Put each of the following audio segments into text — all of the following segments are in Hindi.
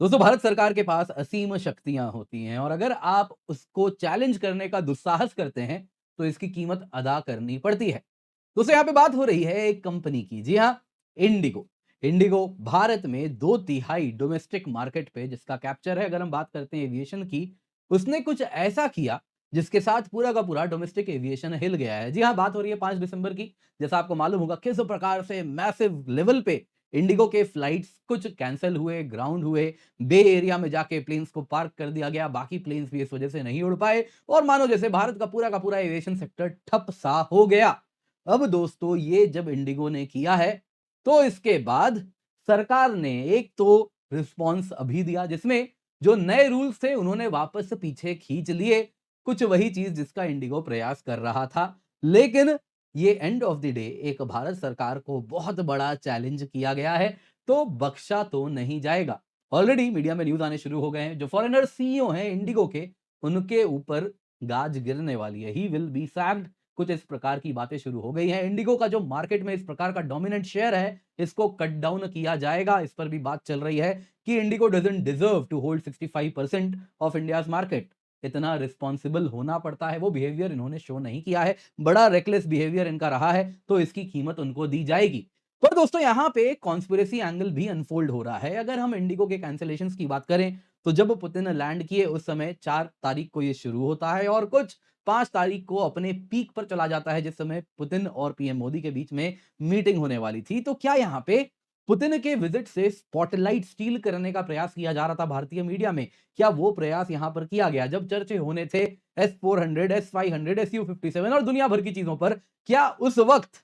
दोस्तों, भारत सरकार के पास असीम शक्तियां होती हैं और अगर आप उसको चैलेंज करने का दुस्साहस करते हैं तो इसकी कीमत अदा करनी पड़ती है। दोस्तों, यहाँ पे बात हो रही है एक कंपनी की। जी हाँ, इंडिगो। इंडिगो भारत में 2/3 डोमेस्टिक मार्केट पे जिसका कैप्चर है। अगर हम बात करते हैं एविएशन की, उसने कुछ ऐसा किया जिसके साथ पूरा का पूरा डोमेस्टिक एविएशन हिल गया है। जी हाँ, बात हो रही है 5 दिसंबर की। जैसा आपको मालूम होगा किस प्रकार से मैसिव लेवल पे इंडिगो के फ्लाइट्स कुछ कैंसिल हुए, ग्राउंड हुए, बे एरिया में जाके प्लेन्स को पार्क कर दिया गया, बाकी प्लेन्स भी इस वजह से नहीं उड़ पाए और मानो जैसे भारत का पूरा एविएशन सेक्टर ठप सा हो गया। अब दोस्तों, ये जब इंडिगो ने किया है, तो इसके बाद सरकार ने एक तो रिस्पॉन्स अभी दिया जिसमें जो नए रूल्स थे उन्होंने वापस पीछे खींच लिए, कुछ वही चीज जिसका इंडिगो प्रयास कर रहा था। लेकिन ये एंड ऑफ द डे एक भारत सरकार को बहुत बड़ा चैलेंज किया गया है, तो बख्शा तो नहीं जाएगा। ऑलरेडी मीडिया में न्यूज़ आने शुरू हो गए हैं, जो फॉरेनर सीईओ हैं इंडिगो के, उनके ऊपर गाज गिरने वाली है। ही विल बी सैक्ड, कुछ इस प्रकार की बातें शुरू हो गई हैं। इंडिगो का जो मार्केट में इस प्रकार का डोमिनेंट शेयर है, इसको कट डाउन किया जाएगा। इस पर भी बात चल रही है कि IndiGo doesn't deserve to hold 65% of India's market. इतना रिस्पॉन्सिबल होना पड़ता है, वो बिहेवियर इन्होंने शो नहीं किया है। बड़ा रेकलेस बिहेवियर इनका रहा है, तो इसकी कीमत उनको दी जाएगी। पर दोस्तों, यहां पे कॉन्स्पिरेसी एंगल भी अनफोल्ड हो रहा है। अगर हम इंडिगो के कैंसिलेशंस की बात करें, तो जब पुतिन लैंड किए उस समय 4 तारीख को ये शुरू होता है और कुछ 5 तारीख को अपने पीक पर चला जाता है, जिस समय पुतिन और पीएम मोदी के बीच में मीटिंग होने वाली थी। तो क्या यहाँ पे पुतिन के विजिट से स्पॉटलाइट स्टील करने का प्रयास किया जा रहा था भारतीय मीडिया में? क्या वो प्रयास यहां पर किया गया? जब चर्चे होने थे S-400, S-500, Su-57 और दुनिया भर की चीजों पर, क्या उस वक्त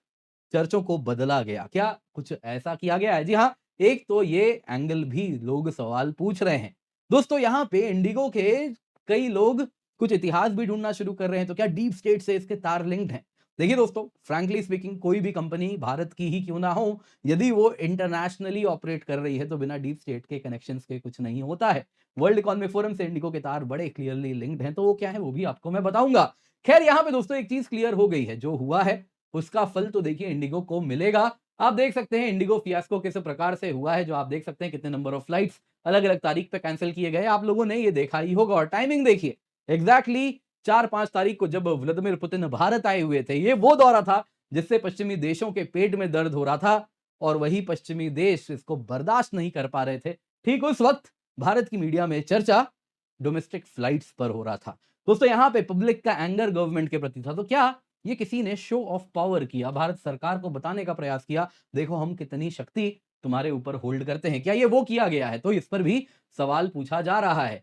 चर्चों को बदला गया? क्या कुछ ऐसा किया गया है? जी हाँ, एक तो ये एंगल भी लोग सवाल पूछ रहे हैं। दोस्तों, यहाँ पे इंडिगो के कई लोग कुछ इतिहास भी ढूंढना शुरू कर रहे हैं, तो क्या डीप स्टेट से इसके तार लिंक्ड हैं? देखिए दोस्तों, फ्रैंकली स्पीकिंग, कोई भी कंपनी भारत की ही क्यों ना हो, यदि वो इंटरनेशनली ऑपरेट कर रही है तो बिना डीप स्टेट के कनेक्शंस के कुछ नहीं होता है। वर्ल्ड इकोनॉमिक फोरम से इंडिगो के तार बड़े क्लियरली लिंक्ड हैं, तो वो क्या है वो भी आपको मैं बताऊंगा। खैर, यहाँ पे दोस्तों एक चीज क्लियर हो गई है, जो हुआ है उसका फल तो देखिए इंडिगो को मिलेगा। आप देख सकते हैं इंडिगो फियास्को किस प्रकार से हुआ है, जो आप देख सकते हैं कितने नंबर ऑफ फ्लाइट्स अलग अलग तारीख पे कैंसिल किए गए। आप लोगों ने ये देखा ही होगा और टाइमिंग देखिए, एग्जैक्टली 4-5 तारीख को जब व्लादिमीर पुतिन भारत आए हुए थे, ये वो दौरा था जिससे पश्चिमी देशों के पेट में दर्द हो रहा था और वही पश्चिमी देश इसको बर्दाश्त नहीं कर पा रहे थे। ठीक उस वक्त भारत की मीडिया में चर्चा डोमेस्टिक फ्लाइट्स पर हो रहा था। दोस्तों, यहां पे पब्लिक का एंगर गवर्नमेंट के प्रति था, तो क्या ये किसी ने शो ऑफ पावर किया, भारत सरकार को बताने का प्रयास किया, देखो हम कितनी शक्ति तुम्हारे ऊपर होल्ड करते हैं? क्या ये वो किया गया है? तो इस पर भी सवाल पूछा जा रहा है।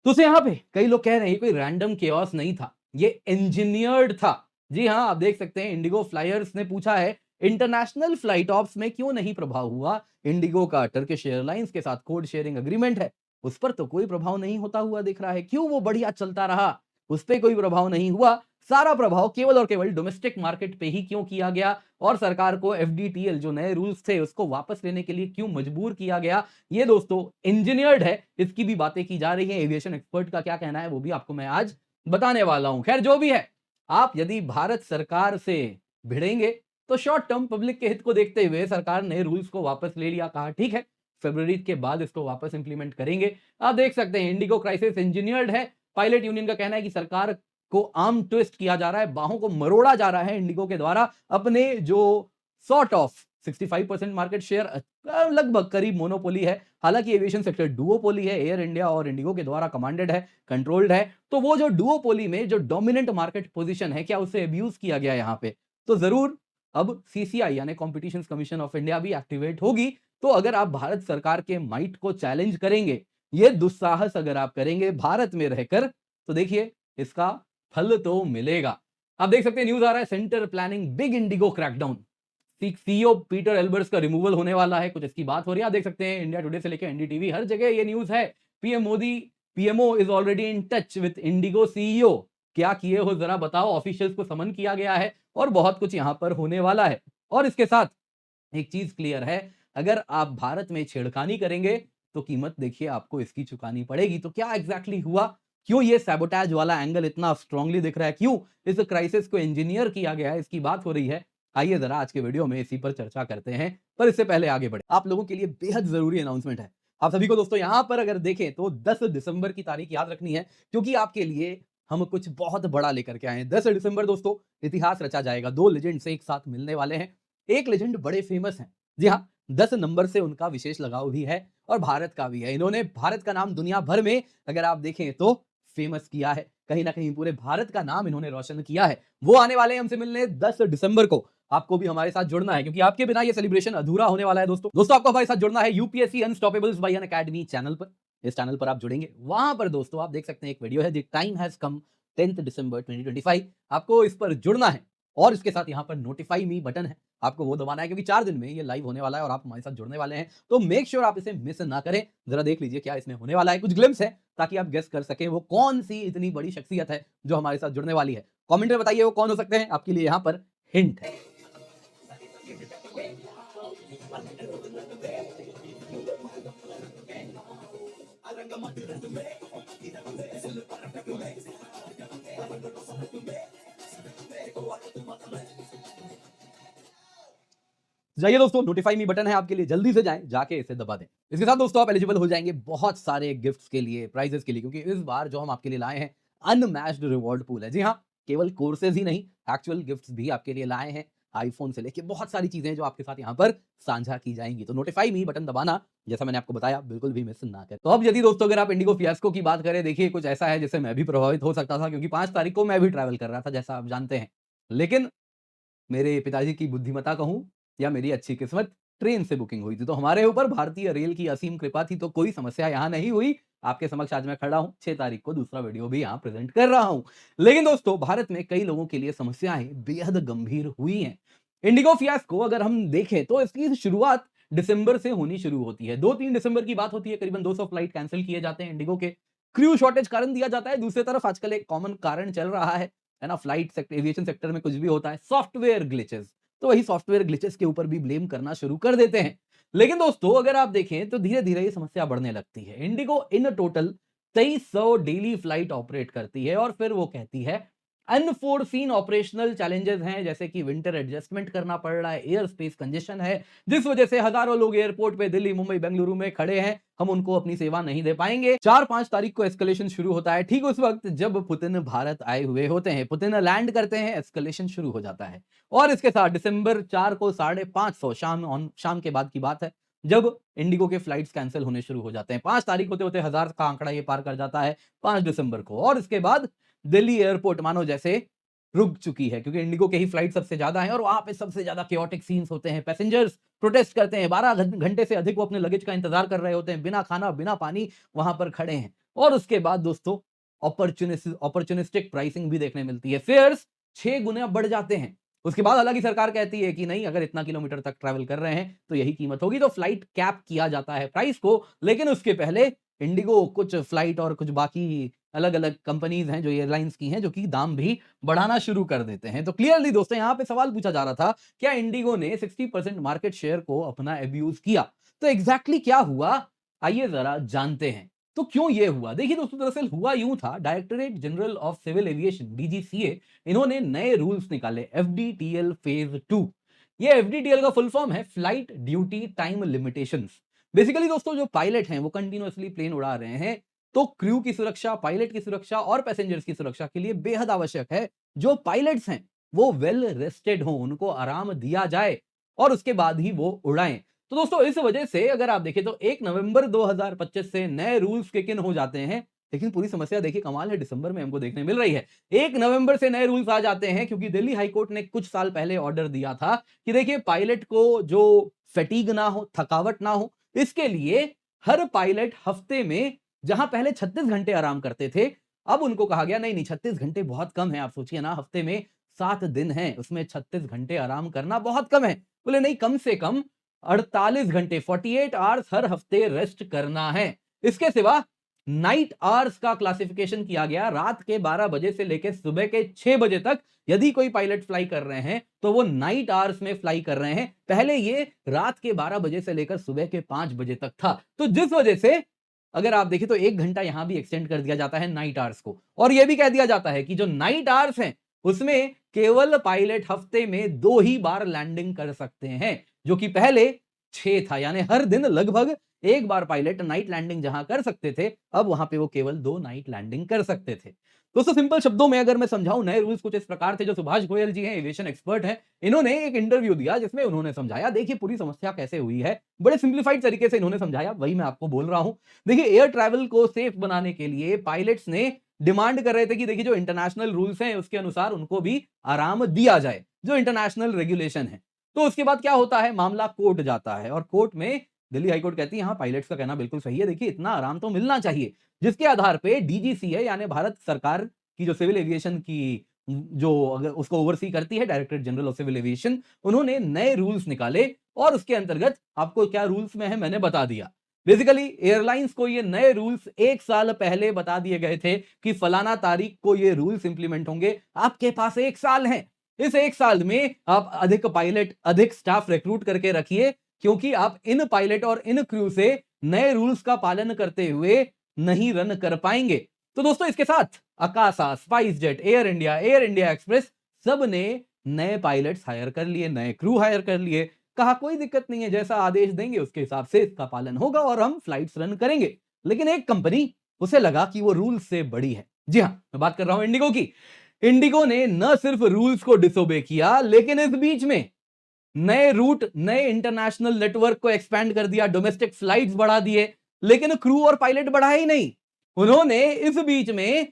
तो यहाँ पे कई लोग कह रहे हैं कोई रैंडम केओस नहीं था, ये इंजीनियर्ड था। जी हाँ, आप देख सकते हैं इंडिगो फ्लायर्स ने पूछा है इंटरनेशनल फ्लाइट ऑप्स में क्यों नहीं प्रभाव हुआ। इंडिगो का टर्किश एयरलाइंस के साथ कोड शेयरिंग एग्रीमेंट है, उस पर तो कोई प्रभाव नहीं होता हुआ दिख रहा है। क्यों वो बढ़िया चलता रहा, उस पर कोई प्रभाव नहीं हुआ। सारा प्रभाव केवल और केवल डोमेस्टिक मार्केट पे ही क्यों किया गया और सरकार को एफडीटीएल जो नए रूल्स थे उसको वापस लेने के लिए क्यों मजबूर किया गया? ये दोस्तों इंजीनियर्ड है, इसकी भी बातें की जा रही है। एविएशन एक्सपर्ट का क्या कहना है वो भी आपको मैं आज बताने वाला हूं। खैर, जो भी है, आप यदि भारत सरकार से भिड़ेंगे तो शॉर्ट टर्म पब्लिक के हित को देखते हुए सरकार ने रूल्स को वापस ले लिया, कहा ठीक है फरवरी के बाद इसको वापस इंप्लीमेंट करेंगे। आप देख सकते हैं इंडिगो क्राइसिस इंजीनियर्ड है। पायलट यूनियन का कहना है कि सरकार को आर्म ट्विस्ट किया जा रहा है, बाहों को मरोड़ा जा रहा है इंडिगो के द्वारा, अपने जो सॉर्ट ऑफ 65% मार्केट शेयर, लगभग करीब मोनोपोली है। हालांकि एविएशन सेक्टर डुओपोली है, एयर इंडिया और इंडिगो के द्वारा कमांडेड है, कंट्रोल्ड है। तो वो जो डुओपोली में जो डोमिनेंट मार्केट पोजीशन है, क्या उसे अब्यूज किया गया यहां पे? तो जरूर अब सीसीआई यानी कॉम्पिटिशन कमीशन ऑफ इंडिया भी एक्टिवेट होगी। तो अगर आप भारत सरकार के माइट को चैलेंज करेंगे, ये दुस्साहस अगर आप करेंगे भारत में रहकर, तो देखिए इसका फल तो मिलेगा। आप देख सकते हैं न्यूज आ रहा है centre planning big Indigo crackdown, CEO Peter Albert's का रिमूवल होने वाला है, कुछ इसकी बात हो रही है। आप देख सकते हैं इंडिया टुडे से लेकर एनडीटीवी हर जगह ये न्यूज है। PM Modi, PMO is already in touch with Indigo CEO. क्या किए हो जरा बताओ, ऑफिशियल्स को समन किया गया है और बहुत कुछ यहां पर होने वाला है। और इसके साथ एक चीज क्लियर है, अगर आप भारत में छेड़खानी करेंगे तो कीमत देखिए आपको इसकी चुकानी पड़ेगी। तो क्या एग्जैक्टली हुआ, क्यों ये सैबोटाज वाला एंगल इतना स्ट्रांगली दिख रहा है, क्यों इस क्राइसिस को इंजीनियर किया गया है, इसकी बात हो रही है। आइए जरा आज के वीडियो में इसी पर चर्चा करते हैं। पर इससे पहले आगे बढ़े, आप लोगों के लिए बेहद जरूरी अनाउंसमेंट है। आप सभी को दोस्तों यहाँ पर अगर देखें तो 10 दिसंबर की तारीख याद रखनी है, क्योंकि आपके लिए हम कुछ बहुत बड़ा लेकर के आए हैं। 10 दिसंबर दोस्तों इतिहास रचा जाएगा। 2 लेजेंड्स एक साथ मिलने वाले हैं। एक लेजेंड बड़े फेमस हैं। जी हाँ, 10 नंबर से उनका विशेष लगाव भी है और भारत का भी है। इन्होंने भारत का नाम दुनिया भर में अगर आप देखें तो फेमस किया है। कहीं न कहीं पूरे भारत का नाम इन्होंने रोशन किया है। वो आने वाले हैं हमसे मिलने 10 दिसंबर को। आपको भी हमारे साथ जुड़ना है, क्योंकि आपके बिना ये सेलिब्रेशन अधूरा होने वाला है दोस्तों। दोस्तों आपको हमारे साथ जुड़ना है यूपीएससी अनस्टॉपेबल्स बाय अन अकेडमी चैनल पर। इस चैनल पर आप जुड़ेंगे, वहां पर दोस्तों आप देख सकते हैं एक वीडियो है, द टाइम हैज कम 10 दिसंबर 2025। आपको इस पर जुड़ना है और इसके साथ यहाँ पर नोटिफाई मी बटन है, आपको वो दबाना है, क्योंकि 4 दिन में ये लाइव होने वाला है और आप हमारे साथ जुड़ने वाले हैं। तो मेक श्योर आप इसे मिस ना करें। जरा देख लीजिए क्या इसमें होने वाला है। कुछ ग्लिम्स है ताकि आप गेस कर सकें वो कौन सी इतनी बड़ी शख्सियत है जो हमारे साथ जुड़ने वाली है। कमेंट में बताइए वो कौन हो सकते हैं। आपके लिए यहाँ पर हिंट है। जाइए दोस्तों, नोटिफाई मी बटन है आपके लिए, जल्दी से जाएं, जाके इसे दबा दें। इसके साथ दोस्तों आप एलिजिबल हो जाएंगे बहुत सारे गिफ्ट्स के लिए, प्राइजेस के लिए, क्योंकि इस बार जो हम आपके लिए लाए हैं अनमैच्ड रिवॉर्ड पूल है। जी हाँ, केवल कोर्सेज ही नहीं, एक्चुअल गिफ्ट्स भी आपके लिए लाए हैं। आईफोन से लेके बहुत सारी चीजें जो आपके साथ यहाँ पर साझा की जाएंगी। तो नोटिफाई मी बटन दबाना, जैसा मैंने आपको बताया, बिल्कुल भी मिस ना करें। तो अब यदि दोस्तों अगर आप इंडिगो फियास्को की बात करें, देखिए कुछ ऐसा है जिससे मैं भी प्रभावित हो सकता था, क्योंकि 5 तारीख को मैं भी ट्रैवल कर रहा था, जैसा आप जानते हैं। लेकिन मेरे पिताजी की बुद्धिमत्ता कहूँ या मेरी अच्छी किस्मत, ट्रेन से बुकिंग हुई थी। तो हमारे ऊपर भारतीय रेल की असीम कृपा थी, तो कोई समस्या यहाँ नहीं हुई। आपके समक्ष आज मैं खड़ा हूँ, 6 तारीख को दूसरा वीडियो भी यहाँ प्रेज़ेंट कर रहा हूँ। लेकिन दोस्तों भारत में कई लोगों के लिए समस्याएँ बेहद गंभीर हुई हैं। इंडिगो फियास्को अगर हम देखें तो इसकी शुरुआत दिसंबर से होनी शुरू होती है। 2-3 दिसंबर की बात होती है, करीबन 200 फ्लाइट कैंसल किए जाते हैं इंडिगो के। क्रू शॉर्टेज कारण दिया जाता है। दूसरी तरफ आजकल एक कॉमन कारण चल रहा है ना? फ्लाइट सेक्टर, एविएशन सेक्टर में कुछ भी होता है, सॉफ्टवेयर ग्लिचेस। तो वही सॉफ्टवेयर ग्लिचेस के ऊपर भी ब्लेम करना शुरू कर देते हैं। लेकिन दोस्तों अगर आप देखें तो धीरे-धीरे ये समस्या बढ़ने लगती है। Indigo in total 2300 daily flight operate करती है और फिर वो कहती है अनफोर्सीन ऑपरेशनल चैलेंजेस हैं, जैसे कि विंटर एडजस्टमेंट करना पड़ रहा है, एयर स्पेस कंजेशन है, जिस वजह से हजारों लोग एयरपोर्ट पे दिल्ली, मुंबई, बेंगलुरु में खड़े हैं। हम उनको अपनी सेवा नहीं दे पाएंगे। 4-5 तारीख को एस्केलेशन शुरू होता है, ठीक उस वक्त जब पुतिन भारत आए हुए होते हैं। पुतिन लैंड करते हैं, एस्केलेशन शुरू हो जाता है। और इसके साथ दिसंबर 4 को 550 शाम के बाद की बात है, जब इंडिगो के फ्लाइट्स कैंसिल होने शुरू हो जाते हैं। 5 तारीख होते-होते 1000 का आंकड़ा ये पार कर जाता है 5 दिसंबर को। और इसके बाद दिल्ली एयरपोर्ट मानो जैसे रुक चुकी है, क्योंकि इंडिगो के ही फ्लाइट सबसे ज्यादा हैं और वहां पे सबसे ज्यादा chaotic सीन्स होते हैं। पैसेंजर्स प्रोटेस्ट करते हैं, 12 घंटे से अधिक वो अपने लगेज का इंतजार कर रहे होते हैं, बिना खाना बिना पानी वहां पर खड़े हैं। और उसके बाद दोस्तों अपॉर्चुनिस्टिक प्राइसिंग भी देखने मिलती है। फेयर्स 6 गुना बढ़ जाते हैं। उसके बाद हालांकि सरकार कहती है कि नहीं, अगर इतना किलोमीटर तक ट्रैवल कर रहे हैं तो यही कीमत होगी, तो फ्लाइट कैप किया जाता है प्राइस को। लेकिन उसके पहले इंडिगो कुछ फ्लाइट और कुछ बाकी अलग-अलग कंपनीज हैं जो एयरलाइंस की हैं, जो कि दाम भी बढ़ाना शुरू कर देते हैं। तो क्लियरली दोस्तों यहाँ पे सवाल पूछा जा रहा था, क्या इंडिगो ने 60% मार्केट शेयर को अपना अब्यूज किया? तो एग्जैक्टली क्या हुआ, आइए जरा जानते हैं। तो क्यों ये हुआ? देखिए दोस्तों, दरअसल हुआ यूं था, directorate general of civil aviation DGCA, इन्होंने नए रूल्स निकाले, एफडीटीएल फेज 2। ये एफडीटीएल का फुल फॉर्म है flight duty time limitations. Basically दोस्तों जो पायलट हैं वो कंटिन्यूअसली प्लेन उड़ा रहे हैं, तो क्रू की सुरक्षा, पायलट की सुरक्षा और पैसेंजर्स की सुरक्षा के लिए बेहद आवश्यक है जो पायलट्स हैं वो वेल रेस्टेड हों, उनको आराम दिया जाए और उसके बाद ही वो उड़ाएं। तो दोस्तों इस वजह से अगर आप देखें तो 1 नवंबर 2025 से नए रूल्स किक इन हो जाते हैं। लेकिन पूरी समस्या देखिए कमाल है, दिसंबर में हमको देखने मिल रही है। 1 नवंबर से नए रूल्स आ जाते हैं, क्योंकि दिल्ली हाईकोर्ट ने कुछ साल पहले ऑर्डर दिया था कि देखिए पायलट को जो फैटीग ना हो, थकावट ना हो, इसके लिए हर पायलट हफ्ते में, जहां पहले 36 घंटे आराम करते थे, अब उनको कहा गया नहीं नहीं, 36 घंटे बहुत कम है। आप सोचिए ना, हफ्ते में 7 दिन हैं, उसमें 36 घंटे आराम करना बहुत कम है। बोले नहीं, कम से कम 48 घंटे, 48 आवर्स हर हफ्ते रेस्ट करना है। इसके सिवा नाइट आवर्स का क्लासिफिकेशन किया गया, रात के 12 बजे से लेकर सुबह के 6 बजे तक यदि कोई पायलट फ्लाई कर रहे हैं तो वो नाइट आवर्स में फ्लाई कर रहे हैं। पहले ये रात के 12 बजे से लेकर सुबह के 5 बजे तक था। तो जिस वजह से अगर आप देखें तो 1 घंटा यहां भी एक्सटेंड कर दिया जाता है नाइट आवर्स को। और यह भी कह दिया जाता है कि जो नाइट आवर्स हैं उसमें केवल पायलट हफ्ते में 2 ही बार लैंडिंग कर सकते हैं, जो कि पहले 6 था। यानी हर दिन लगभग एक बार पायलट नाइट लैंडिंग जहां कर सकते थे, अब वहां पे वो केवल 2 नाइट लैंडिंग कर सकते थे। दोस्तों सिंपल शब्दों में अगर मैं समझाऊं, नए रूल्स कुछ इस प्रकार थे। जो सुभाष गोयल जी हैं, एविएशन एक्सपर्ट हैं, इन्होंने एक इंटरव्यू दिया जिसमें उन्होंने समझाया, देखिए पूरी समस्या कैसे हुई है, बड़े सिंप्लीफाइड तरीके से इन्होंने समझाया, वही मैं आपको बोल रहा हूं। देखिए एयर ट्रैवल को सेफ बनाने के लिए पायलट्स ने डिमांड कर रहे थे कि देखिए जो इंटरनेशनल रूल्स हैं उसके अनुसार उनको भी आराम दिया जाए, जो इंटरनेशनल रेगुलेशन है। तो उसके बाद क्या होता है, मामला कोर्ट जाता है और कोर्ट में दिल्ली हाईकोर्ट कहती है हाँ पायलट्स का कहना बिल्कुल सही है, देखिए इतना आराम तो मिलना चाहिए। जिसके आधार पे डीजीसीए यानी भारत सरकार की जो सिविल एविएशन की जो अगर उसको ओवरसी करती है, directorate general of civil aviation, उन्होंने नए रूल्स निकाले और उसके अंतर्गत आपको क्या रूल्स में है मैंने बता दिया। बेसिकली एयरलाइंस को ये नए रूल्स 1 साल पहले बता दिए गए थे कि फलाना तारीख को ये रूल्स इंप्लीमेंट होंगे, आपके पास 1 साल है। इस 1 साल में आप अधिक पायलट, अधिक स्टाफ रिक्रूट करके रखिए, क्योंकि आप इन पायलट और इन क्रू से नए रूल्स का पालन करते हुए नहीं रन कर पाएंगे। तो दोस्तों इसके साथ Akasa, spice jet, air India express सब ने नए पायलट्स हायर कर लिए, नए क्रू हायर कर लिए। कहा कोई दिक्कत नहीं है, जैसा आदेश देंगे उसके हिसाब से इसका पालन होगा और हम फ्लाइट्स रन करेंगे। लेकिन एक कंपनी, उसे लगा कि वो रूल्स से बड़ी है। जी हां, मैं बात कर रहा हूं इंडिगो की। इंडिगो ने न सिर्फ रूल्स को डिसोबे किया, लेकिन इस बीच में नए रूट, नए इंटरनेशनल नेटवर्क को एक्सपैंड कर दिया, डोमेस्टिक फ्लाइट्स बढ़ा दिए, लेकिन क्रू और पायलट बढ़ाए ही नहीं। उन्होंने इस बीच में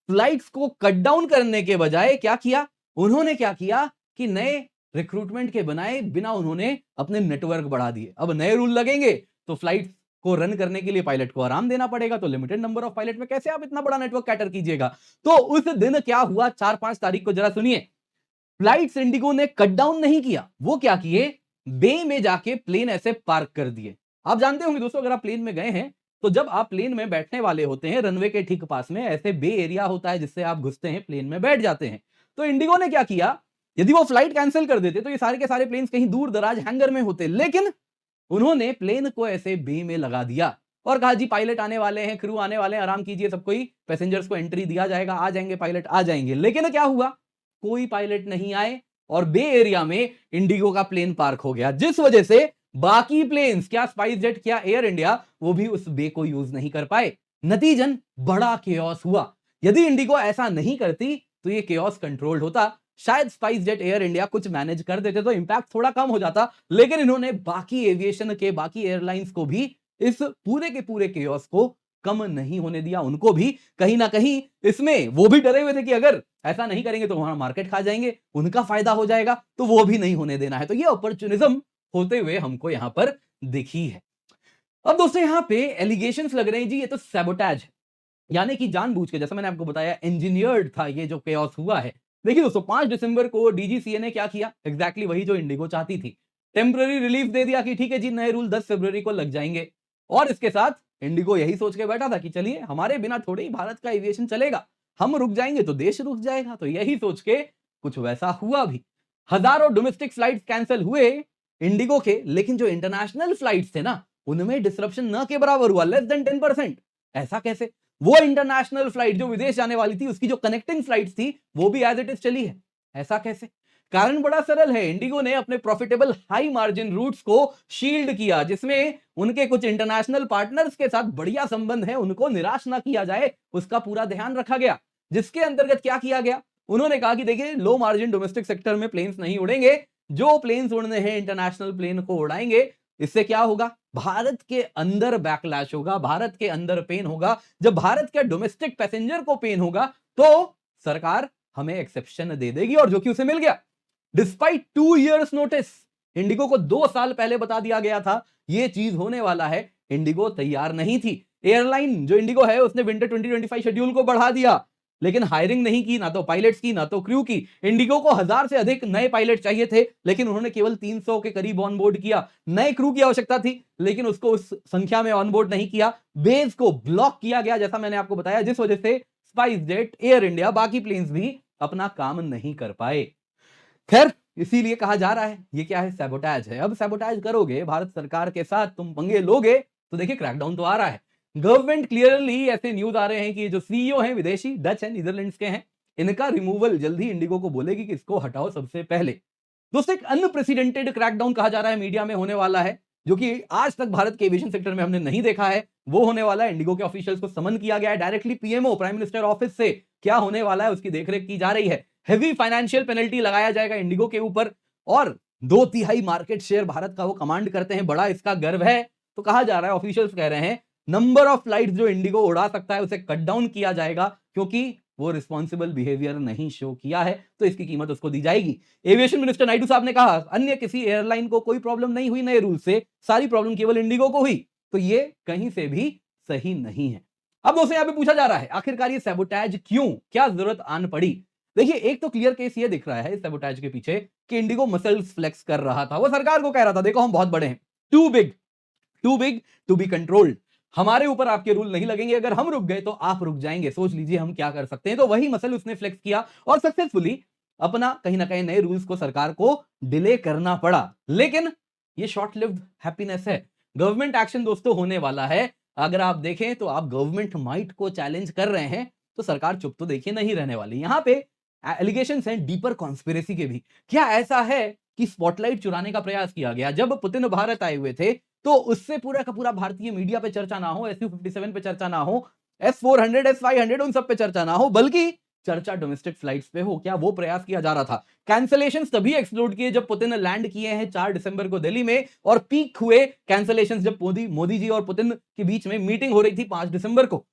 फ्लाइट्स को कट डाउन करने के बजाय क्या किया, उन्होंने क्या किया कि नए रिक्रूटमेंट के बनाए बिना उन्होंने अपने नेटवर्क बढ़ा दिए। अब नए रूल लगेंगे तो फ्लाइट्स को रन करने के लिए पायलट को आराम देना पड़ेगा, तो लिमिटेड नंबर ऑफ पायलट में कैसे आप इतना बड़ा नेटवर्क कैटर कीजिएगा। तो उस दिन क्या हुआ, 4-5 तारीख को जरा सुनिए। फ्लाइट्स इंडिगो ने कट डाउन नहीं किया, वो क्या किए, बे में जाके प्लेन ऐसे पार्क कर दिए। आप जानते होंगे दोस्तों, अगर आप प्लेन में गए हैं तो जब आप प्लेन में बैठने वाले होते हैं, रनवे के ठीक पास में ऐसे बे एरिया होता है जिससे आप घुसते हैं, प्लेन में बैठ जाते हैं। तो इंडिगो ने क्या किया, यदि वो फ्लाइट कैंसिल कर देते तो ये सारे के सारे प्लेन्स कहीं दूर दराज हैंगर में होते, लेकिन उन्होंने प्लेन को ऐसे बे में लगा दिया और कहा जी पायलट आने वाले हैं, क्रू आने वाले हैं, आराम कीजिए, सब कोई पैसेंजर्स को एंट्री दिया जाएगा, आ जाएंगे पायलट, आ जाएंगे। लेकिन क्या हुआ, कोई पायलट नहीं आए और बे एरिया में इंडिगो का प्लेन पार्क हो गया, जिस वजह से बाकी प्लेन्स, क्या स्पाइस जेट, क्या एयर इंडिया, वो भी उस बे को यूज नहीं कर पाए। नतीजन बड़ा केओस हुआ। यदि इंडिगो ऐसा नहीं करती तो ये केओस कंट्रोल्ड होता, शायद स्पाइस जेट, एयर इंडिया कुछ मैनेज कर देते तो इंपैक्ट थोड़ा कम हो जाता। लेकिन इन्होंने बाकी एविएशन के, बाकी एयरलाइंस को भी इस पूरे के पूरे केओस को कम नहीं होने दिया। उनको भी कहीं ना कहीं इसमें वो भी डरे हुए थे कि अगर ऐसा नहीं करेंगे तो हमारा मार्केट खा जाएंगे, उनका फायदा हो जाएगा, तो वो भी नहीं होने देना है। तो ये अपॉर्चुनिज्म होते हुए हमको यहां पर दिखी है। अब दोस्तों यहां पे एलिगेशंस लग रहे हैं जी, ये तो सैबोटेज है, यानी कि जानबूझ के, जैसा मैंने आपको बताया, इंजीनियर्ड था ये जो केओस हुआ है। देखिए दोस्तों 5 दिसंबर को डीजीसीए ने क्या किया, एग्जैक्टली वही जो इंडिगो चाहती थी। टेम्पररी रिलीफ दे दिया कि ठीक है जी, नए रूल 10 फरवरी को लग जाएंगे। और इसके साथ इंडिगो यही सोच के बैठा था कि चलिए हमारे बिना थोड़े ही भारत का एविएशन चलेगा, हम रुक जाएंगे तो देश रुक जाएगा। तो यही सोच के कुछ वैसा हुआ भी। हजारों डोमेस्टिक फ्लाइट्स कैंसिल हुए इंडिगो के, लेकिन जो इंटरनेशनल फ्लाइट्स थे ना, उनमें डिसरप्शन न के बराबर हुआ, लेस देन 10%। ऐसा कैसे, वो इंटरनेशनल फ्लाइट जो विदेश जाने वाली थी, उसकी जो कनेक्टिंग फ्लाइट्स थी, वो भी एज इट इज चली है। ऐसा कैसे, कारण बड़ा सरल है, इंडिगो ने अपने प्रॉफिटेबल हाई मार्जिन रूट्स को शील्ड किया, जिसमें उनके कुछ इंटरनेशनल पार्टनर्स के साथ बढ़िया संबंध है, उनको निराश ना किया जाए, उसका पूरा ध्यान रखा गया। जिसके अंतर्गत क्या किया गया, उन्होंने कहा कि देखिए लो मार्जिन डोमेस्टिक सेक्टर में प्लेन्स नहीं उड़ेंगे, जो प्लेन्स उड़ने हैं इंटरनेशनल प्लेन को उड़ाएंगे। इससे क्या होगा, भारत के अंदर बैकलैश होगा, भारत के अंदर पेन होगा। जब भारत के डोमेस्टिक पैसेंजर को पेन होगा तो सरकार हमें एक्सेप्शन दे देगी, और जो कि उसे मिल गया। डिस्पाइट 2 इयर्स नोटिस, इंडिगो को 2 साल पहले बता दिया गया था यह चीज होने वाला है, इंडिगो तैयार नहीं थी। एयरलाइन जो इंडिगो है उसने विंटर 2025 शेड्यूल को बढ़ा दिया, लेकिन हायरिंग नहीं की, ना तो पायलट्स की ना तो क्रू की। इंडिगो को 1000 से अधिक नए पायलट चाहिए थे, लेकिन उन्होंने केवल 300 के करीब ऑनबोर्ड किया। नए क्रू की आवश्यकता थी, लेकिन उसको उस संख्या में ऑनबोर्ड नहीं किया। बेस को ब्लॉक किया गया, जैसा मैंने आपको बताया, जिस वजह से स्पाइस जेट, एयर इंडिया, बाकी प्लेन्स भी अपना काम नहीं कर पाए। खैर, इसीलिए कहा जा रहा है ये क्या है, सैबोटेज है। अब सैबोटेज करोगे, भारत सरकार के साथ तुम पंगे लोगे, तो देखिए क्रैकडाउन तो आ रहा है। गवर्नमेंट क्लियरली, ऐसे न्यूज आ रहे हैं कि जो सीईओ हैं विदेशी, डच है, नीदरलैंड्स के हैं, इनका रिमूवल जल्दी इंडिगो को बोलेगी कि इसको हटाओ सबसे पहले। दोस्तों एक अनप्रेसिडेंटेड क्रैकडाउन कहा जा रहा है मीडिया में होने वाला है। जो कि आज तक भारत के एविएशन सेक्टर में हमने नहीं देखा है, वो होने वाला है। इंडिगो के ऑफिशियल्स को समन किया गया है directly PMO prime minister office से। क्या होने वाला है उसकी देखरेख की जा रही है। हेवी फाइनेंशियल पेनल्टी लगाया जाएगा इंडिगो के ऊपर और 2/3 मार्केट शेयर भारत का वो कमांड करते हैं, बड़ा इसका गर्व है। तो कहा जा रहा है, ऑफिशियल्स कह रहे हैं, नंबर ऑफ फ्लाइट्स जो इंडिगो उड़ा सकता है उसे कट डाउन किया जाएगा, क्योंकि वो रिस्पॉन्सिबल बिहेवियर नहीं शो किया है, तो इसकी कीमत उसको दी जाएगी। एविएशन मिनिस्टर नायडू साहब ने कहा, अन्य किसी एयरलाइन को कोई प्रॉब्लम नहीं हुई नए रूल से, सारी प्रॉब्लम केवल इंडिगो को हुई। तो ये कहीं से भी सही नहीं है। अब दोस्तों यहां पे पूछा जा रहा है, आखिरकार ये सैबोटेज क्यों, क्या जरूरत आन पड़ी। देखिए, एक तो क्लियर केस ये दिख रहा है इस सैबोटेज के पीछे कि इंडिगो मसल्स फ्लेक्स कर रहा था। वो सरकार को कह रहा था, देखो हम बहुत बड़े हैं, too big to be controlled. हमारे ऊपर आपके रूल नहीं लगेंगे, अगर हम रुक गए तो आप रुक जाएंगे, सोच लीजिए हम क्या कर सकते हैं। तो वही मसल उसने फ्लेक्स किया और सक्सेसफुली अपना कहीं ना कहीं नए रूल्स को सरकार को डिले करना पड़ा। लेकिन ये शॉर्ट लिव्ड हैप्पीनेस है। गवर्नमेंट एक्शन दोस्तों होने वाला है। अगर आप देखें तो आप गवर्नमेंट माइट को चैलेंज कर रहे हैं, तो सरकार चुप तो देखिए नहीं रहने वाली। यहां पे एलिगेशंस हैं डीपर कॉन्स्पिरेसी के भी। क्या ऐसा है कि स्पॉटलाइट चुराने का प्रयास किया गया? जब पुतिन भारत आए हुए थे तो उससे पूरा का पूरा भारतीय मीडिया पे चर्चा ना हो, SU-57 पे चर्चा ना हो, S-400, S-500 उन सब पे चर्चा ना हो, बल्कि चर्चा डोमेस्टिक फ्लाइट्स पे हो। क्या वो प्रयास किया जा रहा था? कैंसलेशंस तभी एक्सप्लोड किए जब पुतिन लैंड किए हैं 4 दिसंबर को दिल्ली में, और पीक हुए कैंसलेशंस जब मोदी जी और पुतिन के बीच में मीटिंग हो रही थी 5 दिसंबर को।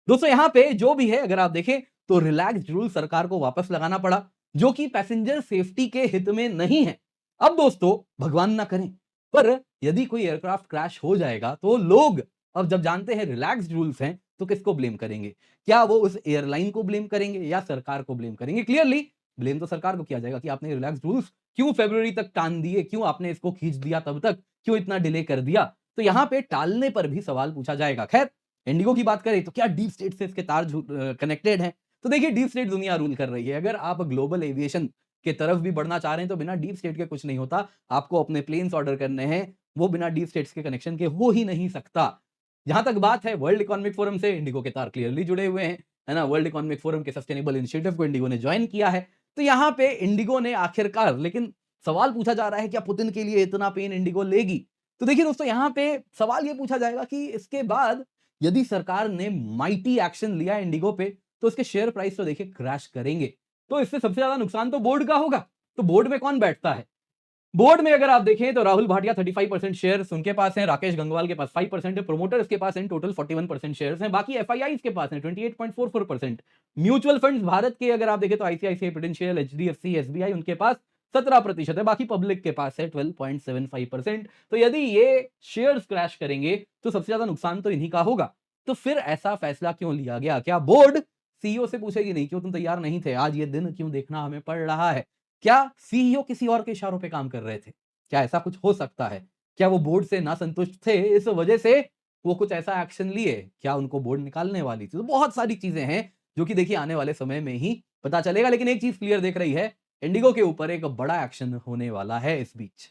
दोस्तों यहां पे जो भी है, अगर आप देखें तो रिलैक्स्ड रूल सरकार को वापस लगाना पड़ा, जो कि पैसेंजर सेफ्टी के हित में नहीं है। अब दोस्तों भगवान ना करें, पर यदि कोई एयरक्राफ्ट क्रैश हो जाएगा तो लोग, अब जब जानते हैं रिलैक्स्ड रूल्स हैं, तो किसको ब्लेम करेंगे? क्या वो उस एयरलाइन को ब्लेम करेंगे या सरकार को ब्लेम करेंगे? क्लियरली ब्लेम तो सरकार को किया जाएगा कि आपने रिलैक्स्ड रूल्स क्यों फरवरी तक टान दिए, क्यों आपने इसको खींच दिया तब तक, क्यों इतना डिले कर दिया। तो यहां पे टालने पर भी सवाल पूछा जाएगा। खैर, इंडिगो की बात करें तो क्या डीप स्टेट से इसके तार कनेक्टेड हैं? तो देखिए, डीप स्टेट दुनिया रूल कर रही है। अगर आप ग्लोबल एविएशन के तरफ भी बढ़ना चाह रहे हैं तो बिना डीप स्टेट के कुछ नहीं होता। आपको अपने प्लेन्स ऑर्डर करने हैं, वो बिना डीप स्टेट्स के कनेक्शन के हो ही नहीं सकता। जहां तक बात है वर्ल्ड इकोनॉमिक फोरम से, इंडिगो के तार क्लियरली जुड़े हुए हैं, है ना। वर्ल्ड इकोनॉमिक फोरम के सस्टेनेबल इनिशिएटिव को इंडिगो ने ज्वाइन किया है। तो यहां पे इंडिगो ने आखिरकार, लेकिन सवाल पूछा जा रहा है क्या पुतिन के लिए इतना पेन इंडिगो लेगी? तो देखिए दोस्तों, यहां पे सवाल ये पूछा जाएगा कि इसके बाद यदि सरकार ने माइटी एक्शन लिया इंडिगो पे, तो उसके शेयर प्राइस तो देखिए क्रैश करेंगे। तो इससे सबसे ज्यादा नुकसान तो बोर्ड का होगा। तो बोर्ड में कौन बैठता है? बोर्ड में अगर आप देखें तो राहुल भाटिया 35% शेयर्स उनके पास हैं, राकेश गंगवाल के पास 5% है, प्रोमोटर्स के पास इन टोटल 41% शेयर्स हैं, बाकी एफआईआईज के पास हैं 28.44%। म्यूचुअल फंड्स भारत के अगर आप देखें तो आईसीआईसीआई प्रूडेंशियल, एचडीएफसी, एसबीआई उनके पास 17% है, बाकी पब्लिक के पास है 12.75%। तो यदि ये शेयर्स क्रैश करेंगे तो सबसे ज्यादा नुकसान तो इन्हीं का होगा। तो फिर ऐसा फैसला क्यों लिया गया? क्या बोर्ड सीईओ से पूछेगी नहीं, क्यों तुम तैयार नहीं थे, आज ये दिन क्यों देखना हमें पड़ रहा है? क्या सीईओ किसी और के इशारों पे काम कर रहे थे? क्या ऐसा कुछ हो सकता है? क्या वो बोर्ड से नासंतुष्ट थे, इस वजह से वो कुछ ऐसा एक्शन लिए? क्या उनको बोर्ड निकालने वाली थी? तो बहुत सारी चीजें हैं जो कि देखिए आने वाले समय में ही पता चलेगा। लेकिन एक चीज क्लियर दिख रही है, इंडिगो के ऊपर एक बड़ा एक्शन होने वाला है इस बीच।